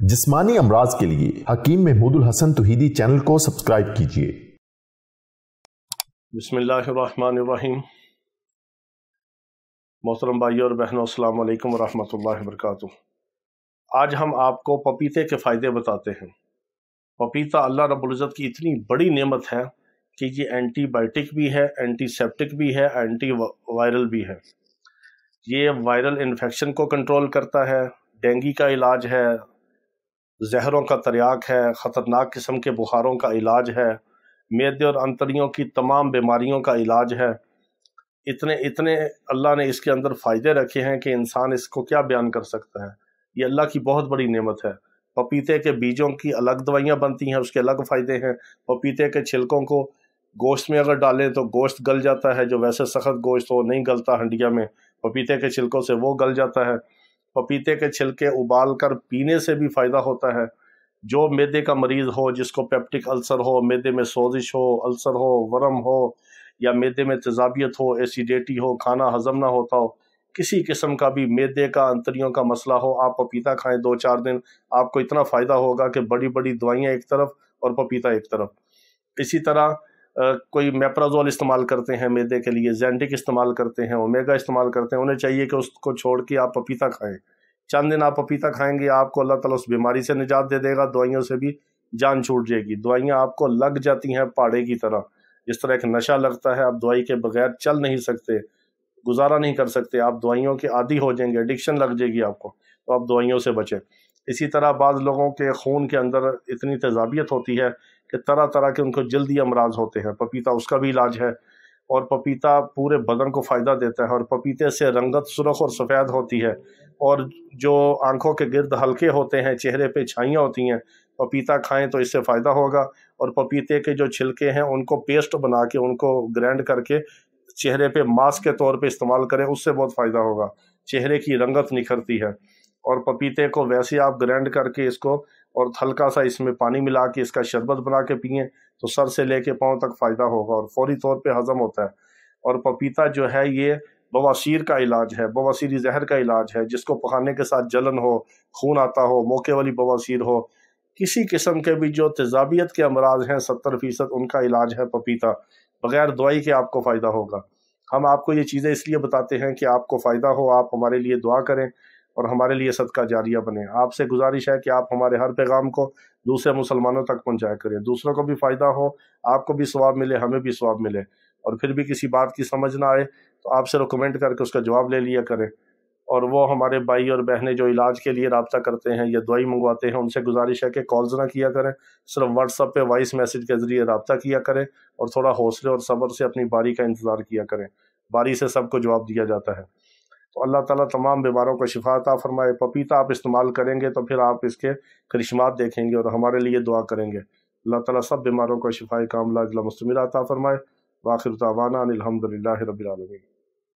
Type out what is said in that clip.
जिस्मानी अमराज के लिए हकीम महमूदुल हसन तौहीदी चैनल को सब्सक्राइब कीजिए। बिस्मिल्लाहिर्रहमानिर्रहीम। मोहतरम भाइयों और बहनों, अस्सलाम वालेकुम वरहमतुल्लाहि वबरकातुह। आज हम आपको पपीते के फ़ायदे बताते हैं। पपीता अल्लाह रब्बुल इज़्ज़त की इतनी बड़ी नेमत है कि ये एंटीबायोटिक भी है, एंटीसेप्टिक भी है, एंटी वायरल भी है। ये वायरल इन्फेक्शन को कंट्रोल करता है, डेंगू का इलाज है, जहरों का तरियाक है, ख़तरनाक किस्म के बुखारों का इलाज है, मैदे और अंतड़ियों की तमाम बीमारियों का इलाज है। इतने अल्लाह ने इसके अंदर फ़ायदे रखे हैं कि इंसान इसको क्या बयान कर सकता है। ये अल्लाह की बहुत बड़ी नेमत है। पपीते के बीजों की अलग दवाइयाँ बनती हैं, उसके अलग फ़ायदे हैं। पपीते के छिलकों को गोश्त में अगर डालें तो गोश्त गल जाता है, जो वैसे सख्त गोश्त हो नहीं गलता हंडिया में, पपीते के छिलकों से वो गल जाता है। पपीते के छिलके उबाल कर पीने से भी फ़ायदा होता है। जो मैदे का मरीज़ हो, जिसको पेप्टिक अल्सर हो, मैदे में सोजिश हो, अल्सर हो, वरम हो, या मैदे में तेज़ाबियत हो, एसिडिटी हो, खाना हज़म ना होता हो, किसी किस्म का भी मैदे का अंतड़ियों का मसला हो, आप पपीता खाएं 2-4 दिन, आपको इतना फ़ायदा होगा कि बड़ी बड़ी दवाइयाँ एक तरफ और पपीता एक तरफ। इसी तरह कोई मेप्राजोल इस्तेमाल करते हैं मैदे के लिए, ज़ैंटिक इस्तेमाल करते हैं, ओमेगा इस्तेमाल करते हैं, उन्हें चाहिए कि उसको छोड़ के आप पपीता खाएं। चंद दिन आप पपीता खाएंगे, आपको अल्लाह ताला उस बीमारी से निजात दे देगा, दवाइयों से भी जान छूट जाएगी। दवाइयाँ आपको लग जाती हैं पाड़े की तरह, जिस तरह एक नशा लगता है। आप दवाई के बगैर चल नहीं सकते, गुजारा नहीं कर सकते, आप दवाइयों के आदी हो जाएंगे, एडिक्शन लग जाएगी आपको, तो आप दवाइयों से बचें। इसी तरह बाज़ लोगों के खून के अंदर इतनी तेज़ाबियत होती है कि तरह तरह के उनको जल्दी अमराज होते हैं, पपीता उसका भी इलाज है। और पपीता पूरे बदन को फ़ायदा देता है, और पपीते से रंगत सुर्ख और सफ़ेद होती है। और जो आंखों के गिर्द हल्के होते हैं, चेहरे पे छाइयाँ होती हैं, पपीता खाएं तो इससे फ़ायदा होगा। और पपीते के जो छिलके हैं उनको पेस्ट बना के, उनको ग्राइंड करके चेहरे पे मास्क के तौर पे इस्तेमाल करें, उससे बहुत फ़ायदा होगा, चेहरे की रंगत निखरती है। और पपीते को वैसे आप ग्राइंड करके इसको और हल्का सा इसमें पानी मिला के इसका शरबत बना के पिएँ तो सर से लेके पाँव तक फ़ायदा होगा और फौरी तौर पे हज़म होता है। और पपीता जो है ये बवासीर का इलाज है, बवासीरी जहर का इलाज है। जिसको पकाने के साथ जलन हो, खून आता हो, मौके वाली बवासीर हो, किसी किस्म के भी जो तेज़ाबियत के अमराज हैं 70% उनका इलाज है पपीता। बग़ैर दवाई के आपको फ़ायदा होगा। हम आपको ये चीज़ें इसलिए बताते हैं कि आपको फ़ायदा हो, आप हमारे लिए दुआ करें और हमारे लिए सदका जारिया बने। आपसे गुजारिश है कि आप हमारे हर पैगाम को दूसरे मुसलमानों तक पहुँचाया करें, दूसरों को भी फ़ायदा हो, आपको भी सवाब मिले, हमें भी सवाब मिले। और फिर भी किसी बात की समझ ना आए तो आपसे कमेंट करके उसका जवाब ले लिया करें। और वो हमारे भाई और बहनें जो इलाज के लिए रब्ता करते हैं या दवाई मंगवाते हैं, उनसे गुजारिश है कि कॉल्स ना किया करें, सिर्फ व्हाट्सएप पे वॉइस मैसेज के ज़रिए रब्ता किया करें और थोड़ा हौसले और सब्र से अपनी बारी का इंतज़ार किया करें। बारी से सबको जवाब दिया जाता है। तो अल्लाह ताला तमाम बीमारों को शिफा अता फरमाए। पपीता आप इस्तेमाल करेंगे तो फिर आप इसके करिश्मात देखेंगे और हमारे लिए दुआ करेंगे। अल्लाह ताला सब बीमारों को शिफाए कामिला अजला मुस्तमिला अता फरमाए। व आखिर दावाना अनिल हम्दुलिल्लाहि रब्बिल आलमीन।